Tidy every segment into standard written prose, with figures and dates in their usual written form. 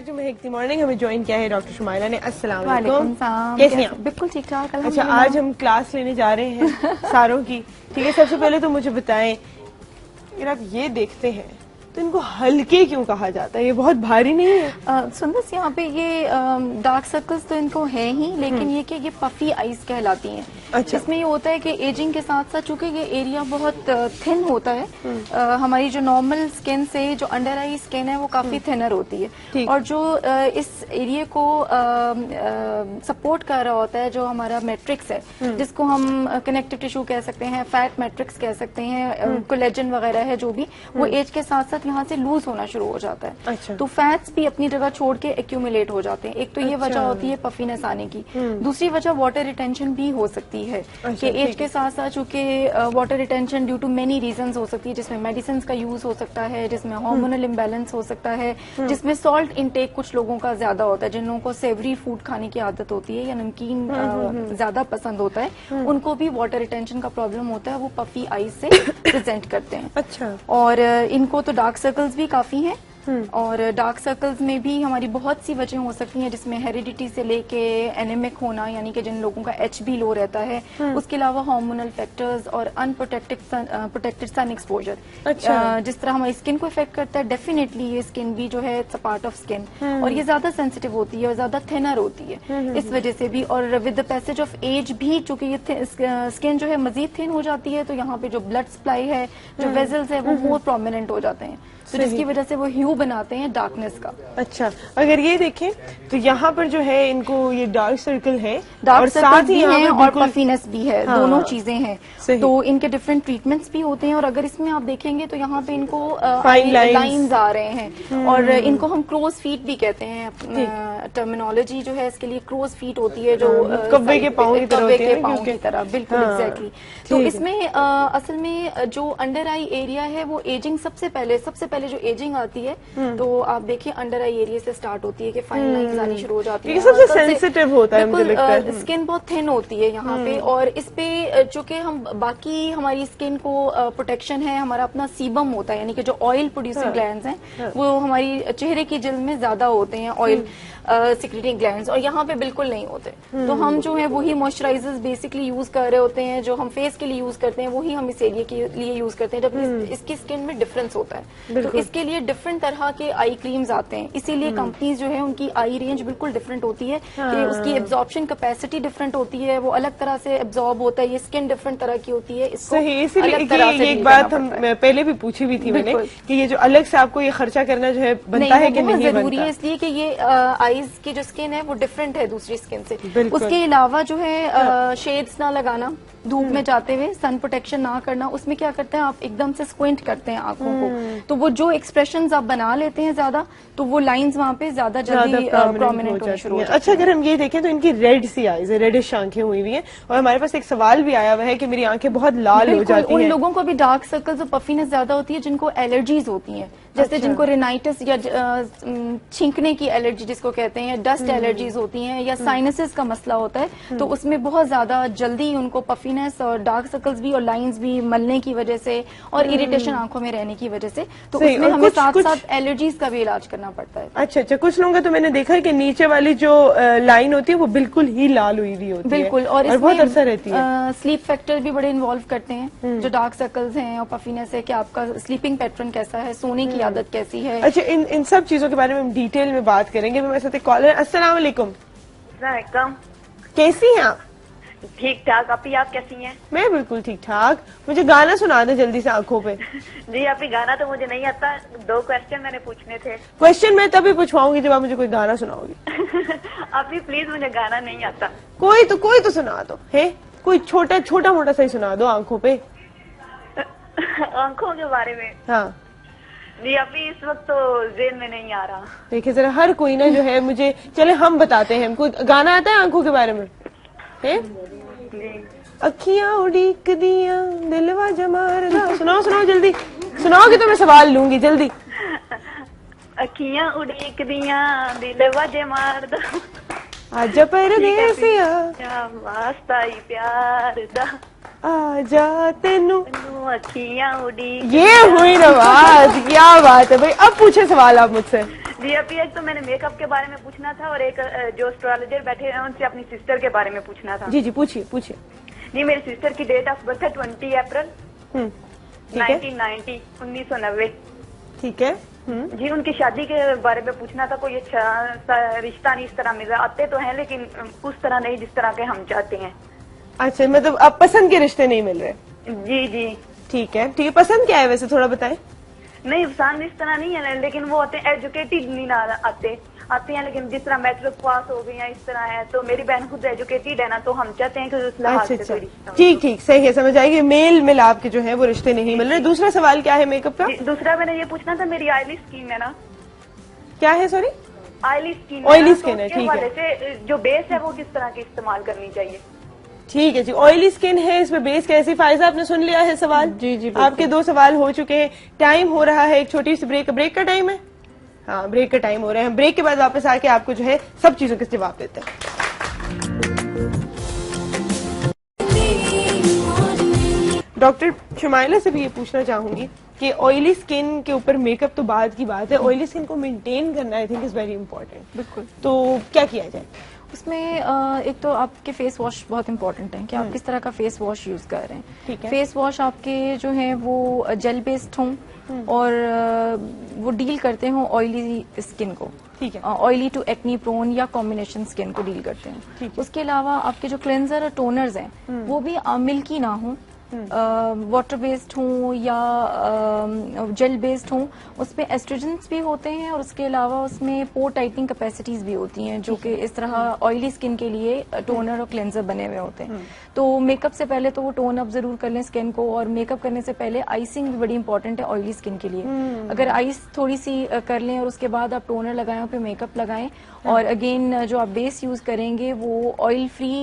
Back to महकती morning. हमें join किया है डॉक्टर शुमाइला ने। अस्सलाम वालेकुम सलाम। कैसी हैं? बिल्कुल ठीक ठाक। अच्छा, आज हम क्लास लेने जा रहे हैं सारों की। ठीक है, सबसे पहले तो मुझे बताएं, अगर आप ये देखते हैं तो इनको हल्के क्यों कहा जाता है? ये बहुत भारी नहीं है? सुंदस, यहाँ पे ये डार्क सर्कल्स तो इनको है ही, लेकिन ये कि ये पफी आईज कहलाती हैं। अच्छा। इसमें ये होता है कि एजिंग के साथ साथ चूंकि ये एरिया बहुत थिन होता है, हमारी जो नॉर्मल स्किन से जो अंडर आई स्किन है वो काफी थिनर होती है, और जो इस एरिया को सपोर्ट कर रहा होता है जो हमारा मैट्रिक्स है, जिसको हम कनेक्टिव टिश्यू कह सकते हैं, फैट मैट्रिक्स कह सकते हैं, कोलेजन वगैरह है जो भी, वो एज के साथ साथ यहाँ से लूज होना शुरू हो जाता है। अच्छा। तो फैट्स भी अपनी जगह छोड़ के एक्यूमुलेट हो जाते हैं। एक तो ये वजह होती है पफीनेस आने की, दूसरी वजह वाटर रिटेंशन भी हो सकती है। कि एज के साथ साथ चूंकि water retention due to many reasons हो सकती है, जिसमें मेडिसिन का यूज हो सकता है, जिसमें हार्मोनल इम्बैलेंस हो सकता है, जिसमें सॉल्ट इनटेक कुछ लोगों का ज्यादा होता है, जिन लोगों को सेवरी फूड खाने की आदत होती है या नमकीन ज्यादा पसंद होता है, उनको भी वाटर रिटेंशन का प्रॉब्लम होता है, वो पफी आईज से प्रेजेंट करते हैं। अच्छा। और इनको तो डार्क सर्कल्स भी काफी हैं, और डार्क सर्कल्स में भी हमारी बहुत सी वजह हो सकती हैं, जिसमें हेरिडिटी से लेके एनेमिक होना, यानी कि जिन लोगों का एच भी लो रहता है, उसके अलावा हार्मोनल फैक्टर्स और प्रोटेक्टेड सन एक्सपोजर। अच्छा। जिस तरह हमारी स्किन को इफेक्ट करता है, डेफिनेटली ये स्किन भी जो है it's a part of skin, और ये ज्यादा सेंसिटिव होती है और ज्यादा थिनर होती है इस वजह से भी। और with the passage of age भी चूंकि ये स्किन जो है मजीद थिन हो जाती है, तो यहाँ पे जो ब्लड सप्लाई है, जो वेजल्स है, वो मोर प्रोमिनेंट हो जाते हैं, तो जिसकी वजह से वो ह्यू बनाते हैं डार्कनेस का। अच्छा, अगर ये देखें तो यहाँ पर जो है इनको ये डार्क सर्कल है, डार्क और सर्कल साथ ही भी यहाँ हैं पर और बिल्कुल पफीनेस भी है, हाँ, दोनों चीजें हैं। सही। तो इनके डिफरेंट ट्रीटमेंट्स भी होते हैं, और अगर इसमें आप देखेंगे तो यहाँ पे इनको Fine lines लाइंस आ रहे हैं, और इनको हम क्रोज फीट भी कहते हैं। टर्मिनोलॉजी जो है इसके लिए क्रोज फीट होती है, जो कब्बे के पाँव की तरह होती है, पाँव की तरह, बिल्कुल एग्जैक्टली। तो इसमें असल में जो अंडर आई एरिया है वो एजिंग सबसे पहले जो एजिंग आती है, तो आप देखिए अंडर आई एरिया से स्टार्ट होती है कि फाइन लाइंस आनी शुरू हो जाती है, सबसे सेंसिटिव होता है, मुझे लगता है। स्किन बहुत थिन होती है यहाँ पे, और इस पे चूंकि हम बाकी हमारी स्किन को प्रोटेक्शन है, हमारा अपना सीबम होता है, यानी कि जो ऑयल प्रोड्यूसिंग ग्लैंड्स हैं वो हमारी चेहरे की जिल्द में ज्यादा होते हैं, ऑयल सिक्रेटिंग ग्लैंड्स, और यहाँ पे बिल्कुल नहीं होते। तो हम जो है वही मॉइस्चराइजर्स बेसिकली यूज कर रहे होते हैं, जो हम फेस के लिए यूज करते हैं वही हम इस एरिया के लिए यूज करते हैं, जब इसकी स्किन में डिफरेंस होता है। तो इसके लिए डिफरेंट तरह के आई क्रीम्स आते हैं, इसीलिए कंपनीज जो है उनकी आई रेंज बिल्कुल डिफरेंट होती है, कि उसकी एब्जॉर्प्शन कैपेसिटी डिफरेंट होती है, वो अलग तरह से एब्जॉर्ब होता है, ये स्किन डिफरेंट तरह की होती है। सही, इसीलिए एक बात हम पहले भी पूछी भी थी मैंने कि ये जो अलग से आपको ये खर्चा करना जो है बनता है कि नहीं जरूरी है, इसलिए कि ये आईज की जो स्किन है वो डिफरेंट है दूसरी स्किन से। उसके अलावा जो है शेड्स ना लगाना, धूप में जाते हुए सन प्रोटेक्शन ना करना, उसमें क्या करते हैं आप एकदम से स्क्विंट करते हैं आंखों को, तो वो जो एक्सप्रेशंस आप बना लेते हैं ज्यादा, तो वो लाइंस वहाँ पे ज्यादा जल्दी प्रोमिनेंट होना शुरू हो जाती है। अच्छा, अगर हम ये देखें तो इनकी रेड सी आईज है, रेडिश आंखें हुई हुई हैं, और हमारे पास एक सवाल भी आया हुआ है कि मेरी आंखें बहुत लाल हो जाती हैं। उन लोगों को भी डार्क सर्कल्स और पफीनेस ज्यादा होती है जिनको एलर्जीज होती हैं, जैसे जिनको रेनाइटिस या छींकने की एलर्जी जिसको कहते हैं, डस्ट एलर्जीज होती हैं, या साइनसेस का मसला होता है, तो उसमें बहुत ज्यादा जल्दी उनको पफीनेस और डार्क सर्कल्स भी और लाइंस भी मलने की वजह से और इरिटेशन आंखों में रहने की वजह से, तो उसमें हमें साथ साथ एलर्जीज का भी इलाज करना पड़ता है। अच्छा, कुछ लोगों का तो मैंने देखा है कि नीचे वाली जो लाइन होती है वो बिल्कुल ही लाल हुई हुई होती है। बिल्कुल, और बहुत असर रहती है। स्लीप फैक्टर भी बड़े इन्वॉल्व करते हैं, जो डार्क सर्कल्स हैं और पफीनेस है, कि आपका स्लीपिंग पैटर्न कैसा है, सोने की आदत कैसी है। अच्छा, इन सब चीजों के बारे में हम डिटेल में बात करेंगे। मेरे साथ एक कॉलर। अस्सलाम वालेकुम। कैसी हैं आप? ठीक ठाक। अपी आप कैसी हैं? मैं बिल्कुल ठीक ठाक। मुझे गाना सुना दे जल्दी से आंखों पे। जी अपी, गाना तो मुझे नहीं आता, 2 क्वेश्चन मैंने पूछने थे। क्वेश्चन मैं तभी पूछवाऊंगी जब आप मुझे कोई गाना सुनाओगी। अपी प्लीज, मुझे गाना नहीं आता। कोई तो सुना दो है, कोई छोटा मोटा सा ही सुना दो आंखों पे। आंखों के बारे में? हाँ जी अभी इस वक्त तो जेल में नहीं आ रहा। देखिए जरा, हर कोई ना जो है मुझे, चले हम बताते हैं, हमको गाना आता है आंखों के बारे में है? अखियां उड़ीक दिया दिलवा जमारदा। सुनाओ जल्दी, सुनाओगे तो मैं सवाल लूंगी जल्दी। अखियां उड़ीक दिया दिलवा जमारदा, आजा परदेसिया वास्ता ही प्यार दा। आजा तेनू अखियां उड़ी। ये हुई नवाज, क्या बात है भाई। अब पूछे सवाल आप मुझसे। जी अभी एक तो मैंने मेकअप के बारे में पूछना था और एक जो एस्ट्रोलॉजर बैठे हैं उनसे अपनी सिस्टर के बारे में पूछना था। जी जी पूछिए पूछिए। जी मेरी सिस्टर की डेट ऑफ बर्थ है 20 अप्रैल ठीक है 1990 1990। ठीक है। जी उनकी शादी के बारे में पूछना था। कोई अच्छा रिश्ता नहीं इस तरह मिल रहा। आते तो हैं लेकिन उस तरह नहीं जिस तरह के हम चाहते हैं। अच्छा मतलब आप पसंद के रिश्ते नहीं मिल रहे। जी जी ठीक है ठीक है। पसंद क्या है वैसे थोड़ा बताएं। नहीं पसंद इस तरह नहीं है लेकिन वो होते हैं एजुकेटेड नहीं ना आते हैं लेकिन जिस तरह मैट्रिक पास हो गई है इस तरह है। तो मेरी बहन खुद एजुकेटेड है ना तो हम चाहते हैं कि उस लिहाज अच्छा से अच्छा कोई रिश्ता हो। ठीक ठीक सही है समझ आएगी। मेल मिलाप के जो है वो रिश्ते नहीं मिल रहे। दूसरा सवाल क्या है मेकअप का? जी, दूसरा मैंने ये पूछना था मेरी ऑयली स्किन है ना। क्या है sorry? Oily skin Oily skin है, ठीक है। से जो बेस है वो किस तरह की इस्तेमाल करनी चाहिए? ठीक है जी। ऑयली स्किन है इसमें बेस कैसी? फायजा आपने सुन लिया है सवाल? जी, जी, आपके 2 सवाल हो चुके हैं। टाइम हो रहा है एक छोटी सी ब्रेक। ब्रेक का टाइम है। हाँ ब्रेक का टाइम हो रहा है। ब्रेक के बाद वापस आके आपको जो है सब चीजों के जवाब देते हैं। डॉक्टर शुमाइला से भी ये पूछना चाहूंगी कि ऑयली स्किन के ऊपर मेकअप तो बाद की बात है, ऑयली स्किन को मेंटेन करना I think is very important. बिल्कुल। तो क्या किया जाए? उसमें एक तो आपके फेस वॉश बहुत इंपॉर्टेंट है कि आप किस तरह का फेस वॉश यूज कर रहे हैं। ठीक है। फेस वॉश आपके जो है वो जेल बेस्ड हों और वो डील करते हो ऑयली स्किन को। ठीक है। ऑयली टू एक्नी प्रोन या कॉम्बिनेशन स्किन को डील करते हैं। ठीक है। उसके अलावा आपके जो क्लेंजर और टोनर्स हैं वो भी मिल्की ना हो, वाटर बेस्ड हों या जेल बेस्ड हों। उसमें एस्ट्रोजेंस भी होते हैं और उसके अलावा उसमें पोर टाइटनिंग कैपेसिटीज भी होती हैं जो कि इस तरह ऑयली स्किन के लिए टोनर और क्लेंजर बने हुए होते हैं। तो मेकअप से पहले तो वो टोन अप जरूर कर लें स्किन को और मेकअप करने से पहले आइसिंग भी बड़ी इंपॉर्टेंट है ऑयली स्किन के लिए। अगर आइस थोड़ी सी कर लें और उसके बाद आप टोनर लगाएं और फिर मेकअप लगाएं और अगेन जो आप बेस यूज करेंगे वो ऑयल फ्री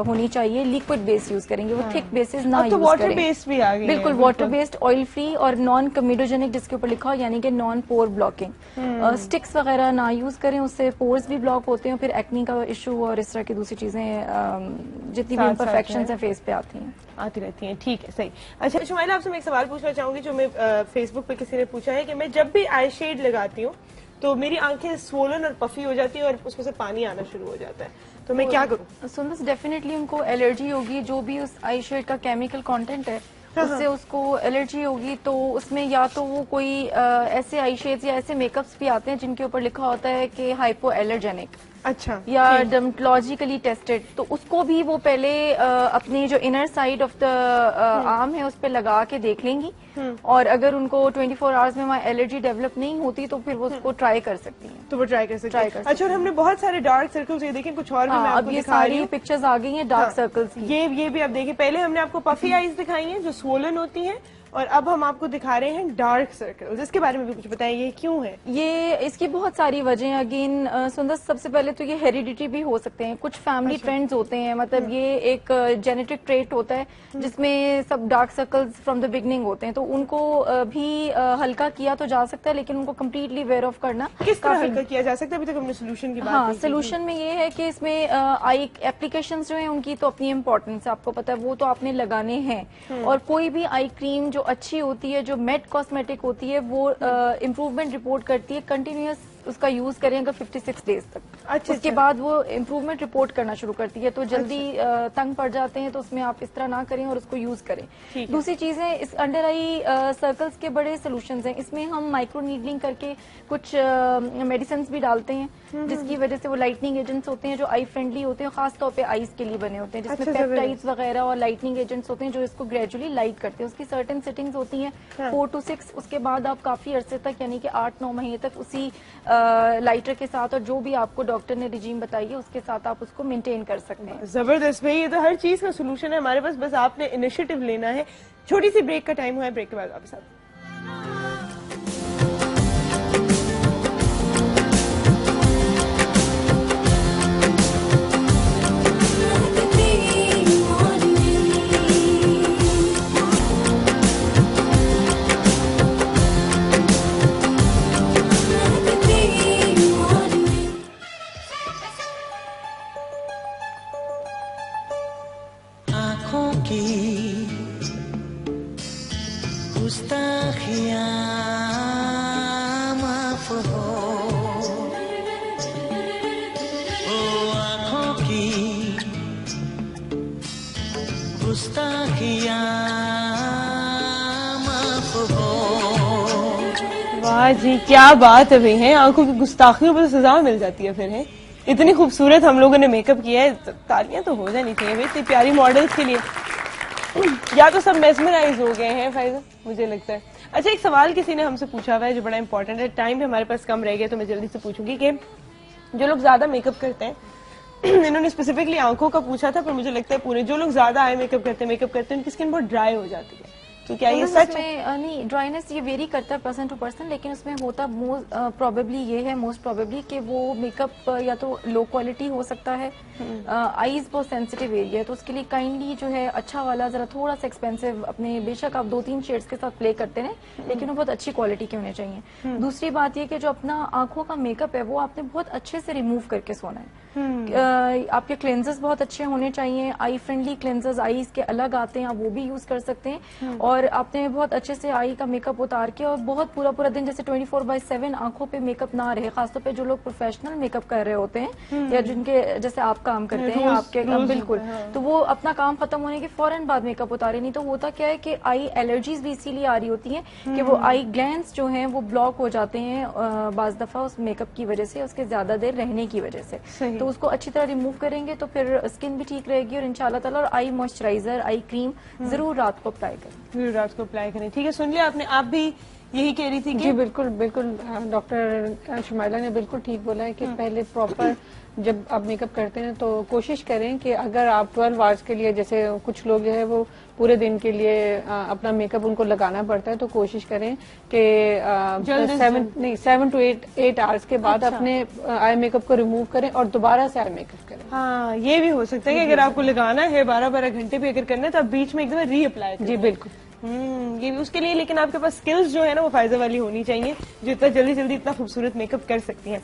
होनी चाहिए। लिक्विड बेस यूज करेंगे, वो थिक बेसिस ना यूज वाटर करें। बेस्ड भी आ गई बिल्कुल है, वाटर बेस्ड, ऑयल फ्री और नॉन कमिडोजेनिक जिसके ऊपर लिखा हो यानी कि नॉन पोर ब्लॉकिंग। स्टिक्स वगैरह ना यूज करें, उससे पोर्स भी ब्लॉक होते हैं, फिर एक्नी का इशू और इस तरह की दूसरी चीजें जितनी भी इम्परफेक्शंस हैं फेस पे आती रहती हैं। ठीक है सही। अच्छा शुमाइला आपसे मैं एक सवाल पूछना चाहूंगी जो मैं फेसबुक पे किसी ने पूछा है कि मैं जब भी आई शेड लगाती हूँ तो मेरी आंखें स्वोलन और पफी हो जाती है और उसमें से पानी आना शुरू हो जाता है, तो मैं क्या करूँ? सुंदर डेफिनेटली उनको एलर्जी होगी, जो भी उस आई शेड का केमिकल कंटेंट है उससे उसको एलर्जी होगी। तो उसमें या तो वो कोई ऐसे आई शेड्स या ऐसे मेकअप्स भी आते हैं जिनके ऊपर लिखा होता है कि हाइपो एलर्जेनिक, अच्छा, या डर्मेटोलॉजिकली टेस्टेड, तो उसको भी वो पहले अपनी जो inner side of the arm है उस पर लगा के देख लेंगी और अगर उनको 24 आवर्स में वहाँ एलर्जी डेवलप नहीं होती तो फिर वो उसको ट्राई कर सकती हैं। तो वो ट्राई कर सकते हैं। अच्छा और हमने बहुत सारे डार्क सर्कल्स ये देखें, कुछ और भी मैं आपको अब ये दिखा रही सारी हूँ। पिक्चर्स आ गई हैं डार्क सर्कल्स की। ये भी आप देखिए, पहले हमने आपको पफी आईज दिखाई हैं जो स्वोलन होती हैं और अब हम आपको दिखा रहे हैं डार्क सर्कल्स। इसके बारे में भी कुछ बताएं, ये क्यों है? ये इसकी बहुत सारी वजह अगेन सुंदर, सबसे पहले तो ये हेरिडिटी भी हो सकते हैं, कुछ फैमिली ट्रेंड्स होते हैं, मतलब ये एक जेनेटिक ट्रेट होता है जिसमें सब dark circles from the beginning होते हैं, तो उनको भी हल्का किया तो जा सकता है लेकिन उनको कम्प्लीटली वेयर ऑफ करना किस तरह हल्का किया जा सकता है? अभी तक हमने सोल्यूशन की बात हाँ, नहीं की। सोल्यूशन में ये है कि इसमें आई एप्लीकेशंस जो हैं उनकी तो अपनी इम्पोर्टेंस है, आपको पता है, वो तो आपने लगाने हैं। और कोई भी आई क्रीम जो अच्छी होती है, जो मेट कॉस्मेटिक होती है, वो इम्प्रूवमेंट रिपोर्ट करती है। कंटिन्यूअस उसका यूज करें अगर 56 डेज तक, उसके बाद वो इम्प्रूवमेंट रिपोर्ट करना शुरू करती है। तो जल्दी तंग पड़ जाते हैं तो उसमें आप इस तरह ना करें और उसको यूज करें। दूसरी चीज है, इस अंडर आई सर्कल्स के बड़े सोल्यूशंस हैं, इसमें हम माइक्रो नीडलिंग करके कुछ मेडिसिन भी डालते हैं जिसकी वजह से वो लाइटनिंग एजेंट्स होते हैं जो आई फ्रेंडली होते हैं, खासतौर पे आईज के लिए बने होते हैं, जिसमें पेप्टाइड्स वगैरह और लाइटनिंग एजेंट्स होते हैं जो इसको ग्रेजुअली लाइट करते हैं। उसकी सर्टेन सेटिंग्स होती हैं 4 to 6, उसके बाद आप काफी अरसे तक यानी कि 8-9 महीने तक उसी लाइटर के साथ और जो भी आपको डॉक्टर ने रिजीम बताई है उसके साथ आप उसको मेंटेन कर सकते हैं। जबरदस्त भाई, ये तो हर चीज का सोल्यूशन है हमारे पास, बस आपने इनिशिएटिव लेना है। छोटी सी ब्रेक का टाइम हुआ है, ब्रेक के बाद वापस आते हैं। आँखों की गुस्ताखियां माफ हो, ओ आँखों की गुस्ताखियां माफ हो। वाह जी, क्या बात है भाई, है आंखों की गुस्ताखियों पर सजा मिल जाती है फिर, है इतनी खूबसूरत हम लोगों ने मेकअप किया है, तालियां तो हो जानी चाहिए भाई इतनी प्यारी मॉडल्स के लिए। या तो सब मेस्मराइज हो गए हैं फायजा, मुझे लगता है। अच्छा, एक सवाल किसी ने हमसे पूछा हुआ है जो बड़ा इंपॉर्टेंट है, टाइम भी हमारे पास कम रह गया तो मैं जल्दी से पूछूंगी कि जो लोग ज्यादा मेकअप करते हैं इन्होंने स्पेसिफिकली आंखों का पूछा था, पर मुझे लगता है पूरे जो लोग ज्यादा आई मेकअप करते हैं उनकी स्किन बहुत ड्राई हो जाती है, तो क्या ये सच है? नहीं, ड्राइनेस ये वेरी करता है पर्सन टू पर्सन, लेकिन उसमें होता प्रोबेबली ये है, मोस्ट प्रोबेबली कि वो मेकअप या तो लो क्वालिटी हो सकता है, आईज बहुत सेंसिटिव एरिया है, तो उसके लिए काइंडली जो है अच्छा वाला जरा थोड़ा सा एक्सपेंसिव अपने, बेशक आप 2-3 शेड्स के साथ प्ले करते हैं, लेकिन वो बहुत अच्छी क्वालिटी के होने चाहिए। दूसरी बात ये कि जो अपना आंखों का मेकअप है वो आपने बहुत अच्छे से रिमूव करके सोना है। आपके क्लेंजर्स बहुत अच्छे होने चाहिए, आई फ्रेंडली क्लेंजर्स, आईज के अलग आते हैं, आप वो भी यूज कर सकते हैं। और आपने बहुत अच्छे से आई का मेकअप उतार के, और बहुत पूरा दिन जैसे 24/7 आंखों पे मेकअप ना रहे, खासतौर पे जो लोग प्रोफेशनल मेकअप कर रहे होते हैं या जिनके जैसे आप काम करते हैं आपके, बिल्कुल, तो वो अपना काम खत्म होने के फौरन बाद मेकअप उतारे। नहीं तो होता क्या है कि आई एलर्जीज भी इसीलिए आ रही होती हैं कि वो आई ग्लैंड्स जो हैं वो ब्लॉक हो जाते हैं बाज दफा उस मेकअप की वजह से, उसके ज्यादा देर रहने की वजह से। तो उसको अच्छी तरह रिमूव करेंगे तो फिर स्किन भी ठीक रहेगी, और इंशाल्लाह ताला, और आई मॉइस्चराइजर, आई क्रीम जरूर रात को अप्लाई करें, जरूर रात को अप्लाई करें। ठीक है, सुन लिया आपने, आप भी यही कह रही थी कि जी बिल्कुल बिल्कुल, डॉक्टर शुमाइला ने बिल्कुल ठीक बोला है कि पहले प्रॉपर जब आप मेकअप करते हैं तो कोशिश करें कि अगर आप 12 आवर्स के लिए, जैसे कुछ लोग जो है वो पूरे दिन के लिए अपना मेकअप उनको लगाना पड़ता है, तो कोशिश करें कि 7 to 8 आवर्स के बाद अपने आई मेकअप को रिमूव करें और दोबारा से आई मेकअप करें। हाँ, ये भी हो सकता है कि अगर आपको लगाना है 12-12 घंटे भी अगर करना है तो आप बीच में एकदम रीअप्लाई करें। जी बिल्कुल, ये भी उसके लिए, लेकिन आपके पास स्किल्स जो है ना वो फायदा वाली होनी चाहिए, जो इतना जल्दी इतना खूबसूरत मेकअप कर सकती हैं।